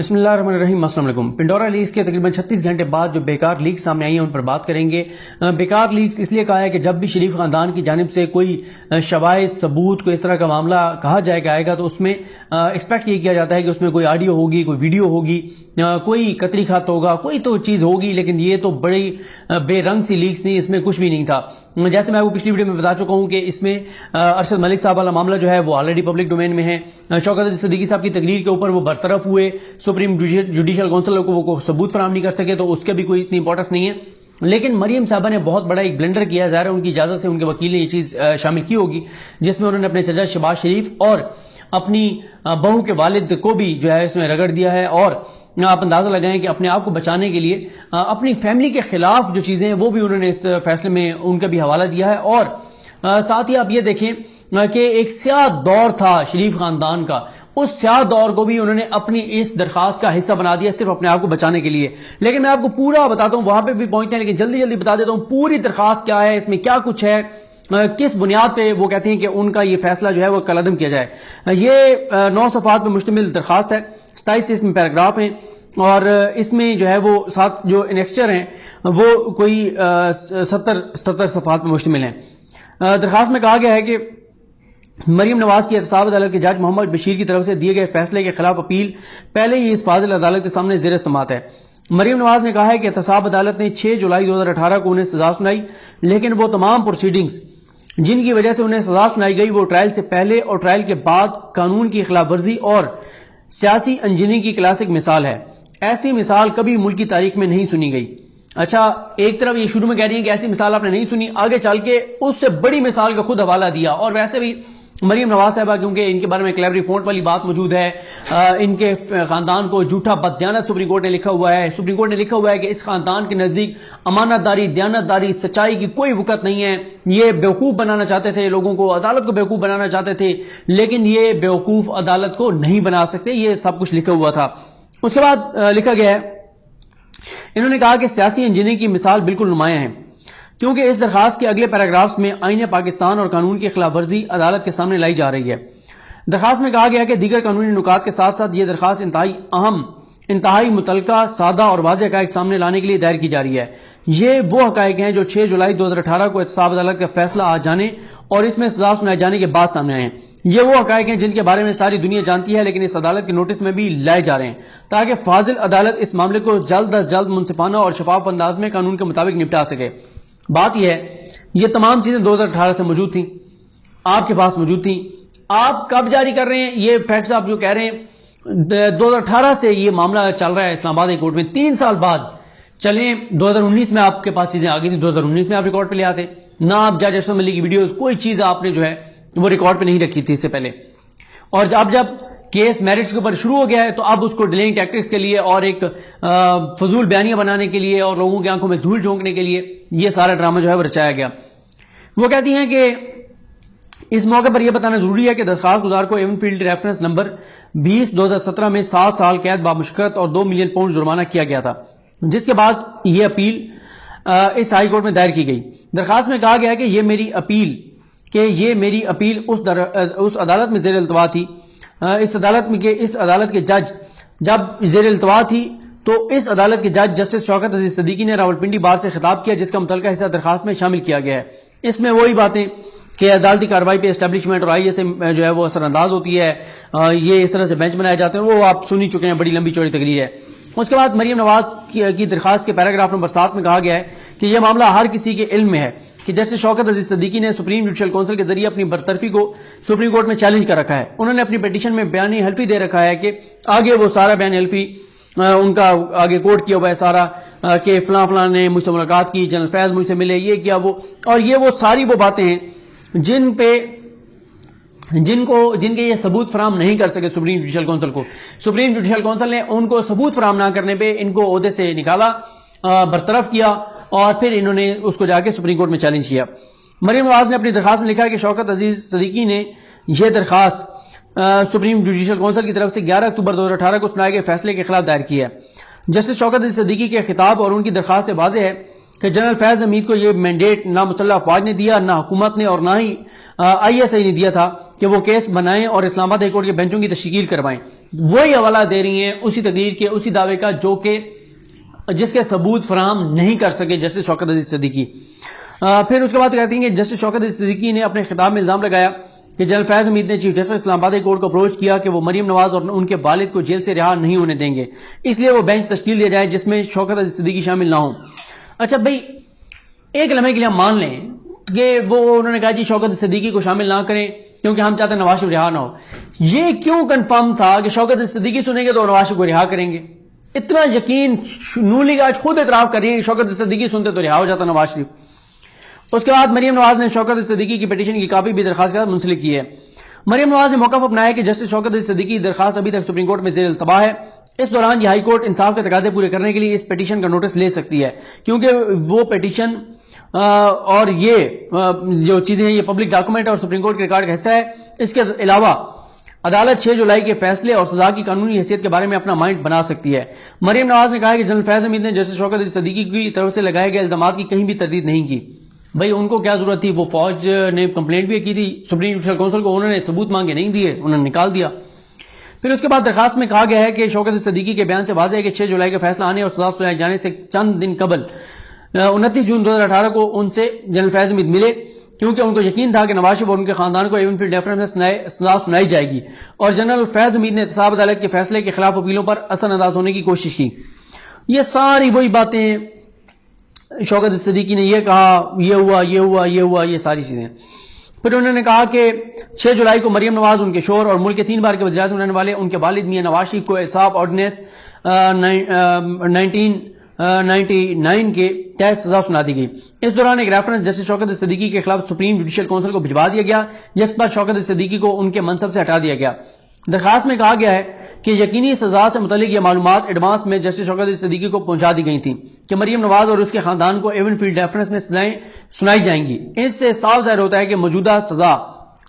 بسم اللہ الرحمن الرحیم، السلام علیکم۔ پنڈورا لیکس کے تقریباً 36 گھنٹے بعد جو بیکار لیکس سامنے آئی ہیں ان پر بات کریں گے۔ بیکار لیکس اس لیے کہا ہے کہ جب بھی شریف خاندان کی جانب سے کوئی شواہد ثبوت کوئی اس طرح کا معاملہ کہا جائے گا تو اس میں ایکسپیکٹ یہ کیا جاتا ہے کہ اس میں کوئی آڈیو ہوگی، کوئی ویڈیو ہوگی، کوئی قطری خط ہوگا، کوئی تو چیز ہوگی، لیکن یہ تو بڑی بے رنگ سی لیکس تھی، اس میں کچھ بھی نہیں تھا۔ جیسے میں آپ کو پچھلی ویڈیو میں بتا چکا ہوں کہ اس میں ارشد ملک صاحب والا معاملہ جو ہے وہ آلریڈی پبلک ڈومین میں ہے۔ شوکت عزیز صدیقی صاحب کی تقریر کے اوپر وہ برطرف ہوئے، سپریم جوڈیشل کونسل کو وہ ثبوت فراہم نہیں کر سکے تو اس کے بھی کوئی اتنی امپورٹنس نہیں ہے۔ لیکن مریم صاحبہ نے بہت بڑا ایک بلنڈر کیا، ظاہر ہے ان کی اجازت سے ان کے وکیل نے یہ چیز شامل کی ہوگی، جس میں انہوں نے اپنے چچا شہباز شریف اور اپنی بہو کے والد کو بھی جو ہے اس میں رگڑ دیا ہے، اور آپ اندازہ لگائیں کہ اپنے آپ کو بچانے کے لیے اپنی فیملی کے خلاف جو چیزیں ہیں وہ بھی انہوں نے اس فیصلے میں ان کا بھی حوالہ دیا ہے۔ اور ساتھ ہی آپ یہ دیکھیں کہ ایک سیاہ دور تھا شریف خاندان کا، اس سیاہ دور کو بھی انہوں نے اپنی اس درخواست کا حصہ بنا دیا صرف اپنے آپ کو بچانے کے لیے۔ لیکن میں آپ کو پورا بتاتا ہوں، وہاں پہ بھی پہنچتے ہیں لیکن جلدی بتا دیتا ہوں پوری درخواست کیا ہے، اس میں کیا کچھ ہے، کس بنیاد پہ وہ کہتے ہیں کہ ان کا یہ فیصلہ جو ہے وہ کالعدم کیا جائے۔ یہ 9 صفحات پہ مشتمل درخواست ہے، 27 اس میں پیراگراف ہیں، اور اس میں جو ہے وہ 7 جو انیکسچر ہیں وہ کوئی 70 صفحات پہ مشتمل ہیں۔ درخواست میں کہا گیا ہے کہ مریم نواز کی احتساب عدالت کے جج محمد بشیر کی طرف سے دیے گئے فیصلے کے خلاف اپیل پہلے ہی اس فاضل عدالت کے سامنے زیر سماعت ہے۔ مریم نواز نے کہا ہے کہ احتساب عدالت نے 6 جولائی 2018 کو انہیں سزا سنائی، لیکن وہ تمام پروسیڈنگز جن کی وجہ سے انہیں سزا سنائی گئی وہ ٹرائل سے پہلے اور ٹرائل کے بعد قانون کی خلاف ورزی اور سیاسی انجینئرنگ کی کلاسک مثال ہے۔ ایسی مثال کبھی ملک کی تاریخ میں نہیں سنی گئی۔ اچھا، ایک طرف یہ شروع میں کہہ رہی ہیں کہ ایسی مثال آپ نے نہیں سنی، آگے چل کے اس سے بڑی مثال کا خود حوالہ دیا۔ اور ویسے بھی مریم نواز صاحبہ کیونکہ ان کے بارے میں کلیوری فونٹ والی بات موجود ہے، ان کے خاندان کو جھوٹا بددیانت سپریم کورٹ نے لکھا ہوا ہے، سپریم کورٹ نے لکھا ہوا ہے کہ اس خاندان کے نزدیک امانت داری، دیانت داری، سچائی کی کوئی وقت نہیں ہے، یہ بیوقوف بنانا چاہتے تھے لوگوں کو، عدالت کو بیوقوف بنانا چاہتے تھے، لیکن یہ بیوقوف عدالت کو نہیں بنا سکتے، یہ سب کچھ لکھا ہوا تھا۔ اس کے بعد لکھا گیا ہے، انہوں نے کہا کہ سیاسی انجینئرنگ کی مثال بالکل نمایاں ہے، کیونکہ اس درخواست کے اگلے پیراگرافز میں آئین پاکستان اور قانون کی خلاف ورزی عدالت کے سامنے لائی جا رہی ہے۔ درخواست میں کہا گیا کہ دیگر قانونی نکات کے ساتھ ساتھ یہ درخواست انتہائی اہم، انتہائی متعلقہ، سادہ اور واضح حقائق سامنے لانے کے لیے دائر کی جا رہی ہے۔ یہ وہ حقائق ہیں جو 6 جولائی 2018 کو احتساب عدالت کا فیصلہ آ جانے اور اس میں سزا سنائے جانے کے بعد سامنے آئے ہیں۔ یہ وہ حقائق ہیں جن کے بارے میں ساری دنیا جانتی ہے، لیکن اس عدالت کے نوٹس میں بھی لائے جا رہے ہیں تاکہ فاضل عدالت اس معاملے کو جلد از جلد منصفانہ اور شفاف انداز میں قانون کے مطابق نپٹا سکے۔ بات یہ ہے، یہ تمام چیزیں 2018 سے موجود تھیں، آپ کے پاس موجود تھیں، آپ کب جاری کر رہے ہیں یہ فیکٹس؟ آپ جو کہہ رہے ہیں 2018 سے یہ معاملہ چل رہا ہے اسلام آباد کورٹ میں، 3 سال بعد چلیں 2019 میں آپ کے پاس چیزیں آ گئی تھی، 2019 میں آپ ریکارڈ پہ لے آتے نہ، آپ جج ارشد ملک کی ویڈیوز کوئی چیز آپ نے جو ہے وہ ریکارڈ پہ نہیں رکھی تھی اس سے پہلے، اور جب کیس میرٹس کے اوپر شروع ہو گیا ہے تو اب اس کو ڈیلنگ ٹیکٹکس کے لیے اور ایک فضول بیانیاں بنانے کے لیے اور لوگوں کی آنکھوں میں دھول جھونکنے کے لیے یہ سارا ڈرامہ جو ہے وہ رچایا گیا۔ وہ کہتی ہیں کہ اس موقع پر یہ بتانا ضروری ہے کہ درخواست گزار کو ایون فیلڈ ریفرنس نمبر 20/2017 میں 7 سال قید بامشقت اور 2 ملین پاؤنڈ جرمانہ کیا گیا تھا، جس کے بعد یہ اپیل اس ہائی کورٹ میں دائر کی گئی۔ درخواست میں کہا گیا کہ یہ میری اپیل اس عدالت میں زیر التوا تھی، اس عدالت کے جج جب زیر التوا تھی تو اس عدالت کے جج جسٹس شوکت عزیز صدیقی نے راولپنڈی بار سے خطاب کیا، جس کا متعلقہ حصہ درخواست میں شامل کیا گیا ہے۔ اس میں وہی باتیں کہ عدالتی کارروائی پہ اسٹیبلشمنٹ اور آئی سے جو ہے وہ اثر انداز ہوتی ہے، یہ اس طرح سے بینچ بنائے جاتے ہیں، وہ آپ سنی چکے ہیں، بڑی لمبی چوڑی تقریر ہے۔ اس کے بعد مریم نواز کی درخواست کے پیراگراف نمبر 7 میں کہا گیا ہے کہ یہ معاملہ ہر کسی کے علم میں ہے کہ جیسے شوکت عزیز صدیقی نے سپریم جوڈیشل کونسل کے ذریعے اپنی برطرفی کو سپریم کورٹ میں چیلنج کر رکھا ہے، انہوں نے اپنی پیٹیشن میں بیانی حلفی دے رکھا ہے کہ آگے وہ سارا بیان حلفی ان کا آگے کوٹ کیا ہوا ہے سارا، کہ فلاں نے مجھ سے ملاقات کی، جنرل فیض مجھ سے ملے، یہ کیا وہ، اور یہ وہ ساری وہ باتیں ہیں جن کے یہ ثبوت فراہم نہیں کر سکے سپریم جوڈیشل کونسل کو۔ سپریم جوڈیشل کونسل نے ان کو ثبوت فراہم نہ کرنے پہ ان کو عہدے سے نکالا، برطرف کیا، اور پھر انہوں نے اس کو جا کے سپریم کورٹ میں چیلنج کیا۔ مریم نواز نے اپنی درخواست میں لکھا ہے کہ شوکت عزیز صدیقی نے یہ درخواست سپریم جوڈیشل کونسل کی طرف سے 11 اکتوبر 2018 کو سنائے گئے فیصلے کے خلاف دائر کی ہے۔ جسٹس شوکت عزیز صدیقی کے خطاب اور ان کی درخواست سے واضح ہے کہ جنرل فیض حمید کو یہ مینڈیٹ نہ مسلح افواج نے دیا، نہ حکومت نے، اور نہ ہی ISI نے دیا تھا کہ وہ کیس بنائیں اور اسلام آباد ہائی کورٹ کے بینچوں کی تشکیل کروائیں۔ وہی حوالہ دے رہی ہیں اسی تقریر کے، اسی دعوے کا جو کہ جس کے ثبوت فراہم نہیں کر سکے جسٹس شوکت عزیز صدیقی۔ پھر اس کے بعد کہتی ہیں کہ جسٹس شوکت عزیز صدیقی نے اپنے خطاب میں الزام لگایا کہ جنرل فیض حمید نے چیف جسٹس اسلام آباد کورٹ کو اپروچ کیا کہ وہ مریم نواز اور ان کے والد کو جیل سے رہا نہیں ہونے دیں گے، اس لیے وہ بینچ تشکیل دیا جائے جس میں شوکت عزیز صدیقی شامل نہ ہوں۔ اچھا بھائی، ایک لمحے کے لیے ہم مان لیں کہ وہ انہوں نے کہا جی شوکت صدیقی کو شامل نہ کریں کیونکہ ہم چاہتے ہیں نواز شریف رہا نہ ہو۔ یہ کیوں کنفرم تھا کہ شوکت صدیقی سنیں گے تو نواز شریف کو رہا کریں گے؟ اتنا یقین نون لیگ آج خود اعتراف کر رہی ہے کہ شوکت صدیقی سنتے تو رہا ہو جاتا نواز شریف۔ اس کے بعد مریم نواز نے شوکت صدیقی کی پٹیشن کی کاپی بھی درخواست کا منسلک کی ہے۔ مریم نواز نے موقف اپنایا کہ جسٹس شوکت صدیقی کی درخواست ابھی تک سپریم کورٹ میں زیر التوا ہے، اس دوران یہ ہائی کورٹ انصاف کے تقاضے پورے کرنے کے لیے اس پٹیشن کا نوٹس لے سکتی ہے، کیونکہ وہ پٹیشن اور یہ جو چیزیں ہیں یہ پبلک ڈاکومنٹ اور سپریم کورٹ کے ریکارڈ کا حصہ ہے۔ اس کے علاوہ عدالت 6 جولائی کے فیصلے اور سزا کی قانونی حیثیت کے بارے میں اپنا مائنڈ بنا سکتی ہے۔ مریم نواز نے کہا کہ جنرل فیض حمید نے جسٹس شوکت صدیقی کی طرف سے لگائے گئے الزامات کی کہیں بھی تردید نہیں کی۔ بھائی ان کو کیا ضرورت تھی؟ وہ فوج نے کمپلینٹ بھی کی تھی سپریم جوڈیشل کونسل کو، انہوں نے ثبوت مانگے نہیں دیے، انہوں نے نکال دیا۔ پھر اس کے بعد درخواست میں کہا گیا ہے کہ شوکت صدیقی کے بیان سے واضح ہے کہ 6 جولائی کا فیصلہ آنے اور سزا سنائے جانے سے چند دن قبل 29 جون 2018 کو ان سے جنرل فیض حمید ملے، کیونکہ ان کو یقین تھا کہ نواز شریف اور ان کے خاندان کو ایون فیلڈ ڈیفرنس میں سزا سنائی جائے گی، اور جنرل فیض حمید نے احتساب عدالت کے فیصلے کے خلاف اپیلوں پر اثر انداز ہونے کی کوشش کی۔ یہ ساری وہی باتیں، شوکت صدیقی نے یہ کہا، یہ ہوا یہ ہوا یہ ہوا، یہ ساری چیزیں۔ پھر انہوں نے کہا کہ 6 جولائی کو مریم نواز، ان کے شوہر اور ملک کے 3 بار کے وزیر اعظم رہنے والے ان کے والد میاں نواز شریف کو احتساب آرڈیننس 1999 کے تحت سزا سنا دی گئی۔ اس دوران ایک ریفرنس جسٹس شوکت صدیقی کے خلاف سپریم جوڈیشل کونسل کو بھجوا دیا گیا، جس پر شوکت صدیقی کو ان کے منصب سے ہٹا دیا گیا۔ درخواست میں کہا گیا ہے کہ یقینی سزا سے متعلق یہ معلومات ایڈوانس میں جسٹس شوکت صدیقی کو پہنچا دی گئی تھیں کہ مریم نواز اور اس کے خاندان کو ایون فیلڈ ڈیفرنس میں سزائیں سنائی جائیں گی۔ اس سے صاف ظاہر ہوتا ہے کہ موجودہ سزا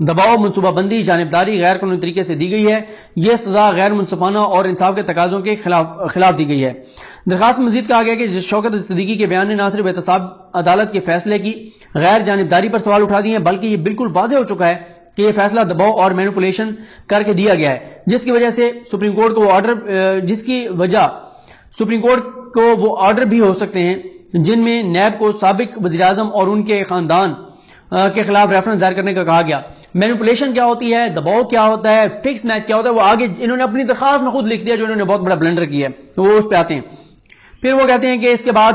دباؤ، منصوبہ بندی، جانبداری، غیر قانونی طریقے سے دی گئی ہے۔ یہ سزا غیر منصفانہ اور انصاف کے تقاضوں کے خلاف دی گئی ہے۔ درخواست میں مزید کہا گیا کہ شوکت صدیقی کے بیان نے نہ صرف احتساب عدالت کے فیصلے کی غیر جانبداری پر سوال اٹھا دیے ہیں، بلکہ یہ بالکل واضح ہو چکا ہے کہ یہ فیصلہ دباؤ اور مینوپولیشن کر کے دیا گیا ہے، جس کی وجہ سے سپریم کورٹ کو وہ آرڈر بھی ہو سکتے ہیں جن میں نیب کو سابق وزیراعظم اور ان کے خاندان کے خلاف ریفرنس دائر کرنے کا کہا گیا۔ مینوپولیشن کیا ہوتی ہے، دباؤ کیا ہوتا ہے، فکس میچ کیا ہوتا ہے، وہ آگے انہوں نے اپنی درخواست میں خود لکھ دیا، جو انہوں نے بہت بڑا بلنڈر کیا ہے، تو وہ اس پہ آتے ہیں۔ پھر وہ کہتے ہیں کہ اس کے بعد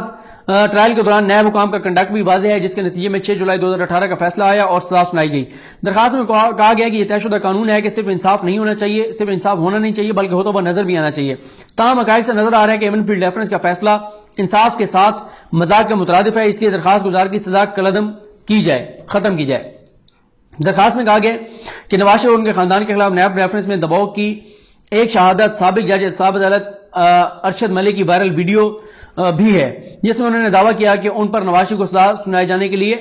ٹرائل کے دوران نیب حکام کا کنڈکٹ بھی واضح ہے، جس کے نتیجے میں 6 جولائی 2018 کا فیصلہ آیا اور سزا سنائی گئی۔ درخواست میں کہا گیا کہ یہ طے شدہ قانون ہے کہ صرف انصاف ہونا نہیں چاہیے بلکہ ہوتا ہوا نظر بھی آنا چاہیے۔ تاہم حقائق سے نظر آ رہا ہے کہ ایون فیلڈ ڈیفرنس کا فیصلہ انصاف کے ساتھ مذاق کا مترادف ہے، اس لیے درخواست گزار کی سزا ختم کی جائے۔ درخواست میں کہا گیا کہ نواز شریف اور ان کے خاندان کے خلاف نیب ریفرنس میں دباؤ کی ایک شہادت سابق جج احتساب عدالت ارشد ملک کی وائرل ویڈیو بھی ہے، جس میں انہوں نے دعویٰ کیا کہ ان پر نواز شریف کو سزا سنائے جانے کے لیے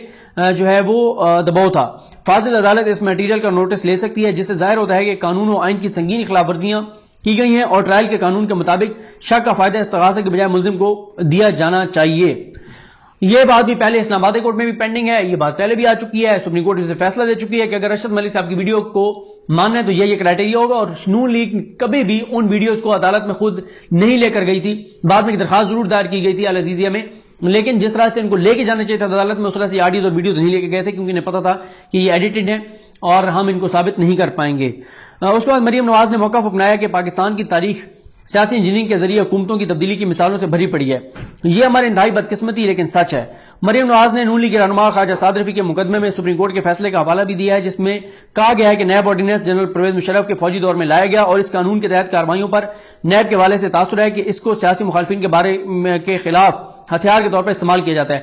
جو ہے وہ دباؤ تھا۔ فاضل عدالت اس میٹیریل کا نوٹس لے سکتی ہے، جس سے ظاہر ہوتا ہے کہ قانون و آئین کی سنگین خلاف ورزیاں کی گئی ہیں اور ٹرائل کے قانون کے مطابق شک کا فائدہ استغاثے کے بجائے ملزم کو دیا جانا چاہیے۔ یہ بات بھی پہلے اسلام آباد کورٹ میں بھی پینڈنگ ہے، یہ بات پہلے بھی آ چکی ہے، سپریم کورٹ اسے فیصلہ دے چکی ہے کہ اگر ارشد ملک صاحب کی ویڈیو کو ماننا ہے تو یہ کرائٹیریا ہوگا، اور نون لیگ کبھی بھی ان ویڈیوز کو عدالت میں خود نہیں لے کر گئی تھی۔ بعد میں ایک درخواست ضرور دائر کی گئی تھی العزیزیہ میں، لیکن جس طرح سے ان کو لے کے جانا چاہیے تھا عدالت میں، اس طرح سے آڈیوز اور ویڈیوز نہیں لے کے گئے تھے، کیونکہ انہیں پتا تھا کہ یہ ایڈیٹڈ ہیں اور ہم ان کو ثابت نہیں کر پائیں گے۔ اس کے بعد مریم نواز نے موقف اپنایا کہ پاکستان کی تاریخ سیاسی انجینئرنگ کے ذریعے حکومتوں کی تبدیلی کی مثالوں سے بھری پڑی ہے، یہ ہماری انتہائی بدقسمتی لیکن سچ ہے۔ مریم نواز نے نون لیگ کے رہنما خواجہ سعد رفیع کے مقدمے میں سپریم کورٹ کے فیصلے کا حوالہ بھی دیا ہے، جس میں کہا گیا ہے کہ نیب آرڈیننس جنرل پرویز مشرف کے فوجی دور میں لایا گیا اور اس قانون کے تحت کارروائیوں پر نیب کے حوالے سے تاثر ہے کہ اس کو سیاسی مخالفین کے بارے کے خلاف ہتھیار کے طور پر استعمال کیا جاتا ہے۔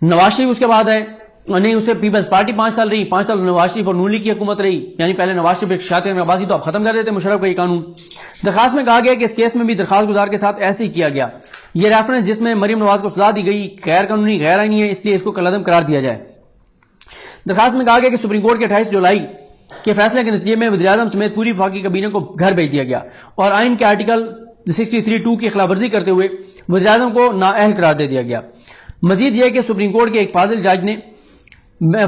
نواز شریف اس کے بعد ہے، نہیں اسے پیپلز پارٹی 5 سال رہی، 5 سال نواز شریف اور نون لیگ کی حکومت رہی، یعنی پہلے نواز شریف شاطر نوازی تو اب ختم کر دیتے مشرف کا یہ قانون۔ درخواست میں کہا گیا کہ اس کیس میں بھی درخواست گزار کے ساتھ ایسے ہی کیا گیا۔ یہ ریفرنس جس میں مریم نواز کو سزا دی گئی غیر قانونی غیر آئینی ہے، اس لیے اس کو کالعدم قرار دیا جائے۔ درخواست میں کہا گیا کہ سپریم کورٹ کے 28 جولائی کے فیصلے کے نتیجے میں وزیراعظم سمیت پوری وفاقی کابینہ کو گھر بھیج دیا گیا اور آئین کے آرٹیکل 63(2) کی خلاف ورزی کرتے ہوئے وزیراعظم کو نااہل قرار دے دیا گیا۔ مزید یہ کہ سپریم کورٹ کے ایک فاضل جج نے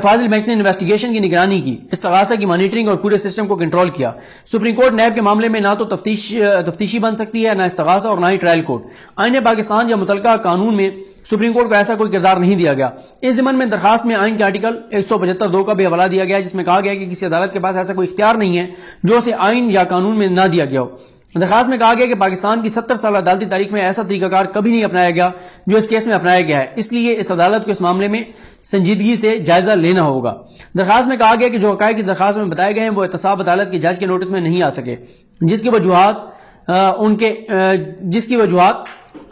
فاضل بینچ نے انویسٹیگیشن کی نگرانی کی، استغاثہ کی مانیٹرنگ اور پورے سسٹم کو کنٹرول کیا۔ سپریم کورٹ نیب کے معاملے میں نہ تو تفتیشی بن سکتی ہے، نہ استغاثہ اور نہ ہی ٹرائل کورٹ۔ آئین پاکستان یا متعلقہ قانون میں سپریم کورٹ کو ایسا کوئی کردار نہیں دیا گیا۔ اس ضمن میں درخواست میں آئین کے آرٹیکل 175(2) کا بھی حوالہ دیا گیا ہے، جس میں کہا گیا ہے کہ کسی عدالت کے پاس ایسا کوئی اختیار نہیں ہے جو اسے آئین یا قانون میں نہ دیا گیا ہو۔ درخواست میں کہا گیا کہ پاکستان کی 70 سالہ عدالتی تاریخ میں ایسا طریقہ کار کبھی نہیں اپنایا گیا جو اس کیس میں اپنایا گیا ہے، اس لیے اس عدالت کو اس معاملے میں سنجیدگی سے جائزہ لینا ہوگا۔ درخواست میں کہا گیا کہ جو حقائق اس درخواست میں بتائے گئے ہیں وہ احتساب عدالت کے جج کے نوٹس میں نہیں آ سکے، جس کی وجوہات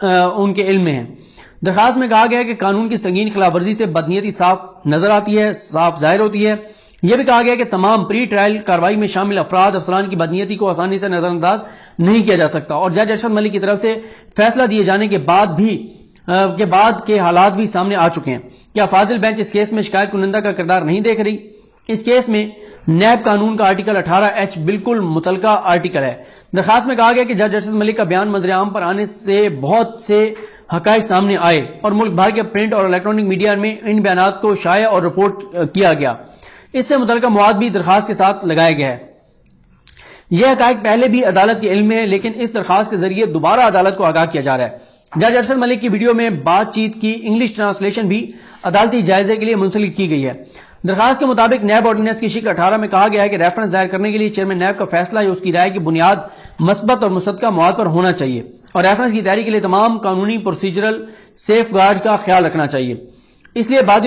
ان کے علم میں ہیں۔ درخواست میں کہا گیا ہے کہ قانون کی سنگین خلاف ورزی سے بدنیتی صاف نظر آتی ہے، صاف ظاہر ہوتی ہے۔ یہ بھی کہا گیا کہ تمام پری ٹرائل کارروائی میں شامل افسران کی بدنیتی کو آسانی سے نظر انداز نہیں کیا جا سکتا، اور جج ارشد ملک کی طرف سے فیصلہ دیے جانے کے بعد کے حالات بھی سامنے آ چکے ہیں۔ کیا فاضل بینچ اس کیس میں شکایت کنندہ کا کردار نہیں دیکھ رہی؟ اس کیس میں نیب قانون کا آرٹیکل 18H بالکل متعلقہ آرٹیکل ہے۔ درخواست میں کہا گیا کہ جج ارشد ملک کا بیان منظر عام پر آنے سے بہت سے حقائق سامنے آئے اور ملک بھر کے پرنٹ اور الیکٹرانک میڈیا میں ان بیانات کو شائع اور رپورٹ کیا گیا۔ اس سے متعلقہ مواد بھی درخواست کے ساتھ لگایا گیا ہے۔ یہ حقائق پہلے بھی عدالت کے علم میں ہے، لیکن اس درخواست کے ذریعے دوبارہ عدالت کو آگاہ کیا جا رہا ہے۔ جج ارشد ملک کی ویڈیو میں بات چیت کی انگلش ٹرانسلیشن بھی عدالتی جائزے کے لیے منسلک کی گئی ہے۔ درخواست کے مطابق نیب آرڈیننس کی شکل 18 میں کہا گیا ہے کہ ریفرنس ظاہر کرنے کے لیے چیئرمین نیب کا فیصلہ یا اس کی رائے کی بنیاد مثبت اور مصدقہ مواد پر ہونا چاہیے، اور ریفرنس کی تیاری کے لیے تمام قانونی پروسیجرل سیف گارڈز کا خیال رکھنا چاہیے۔ اس لیے بعد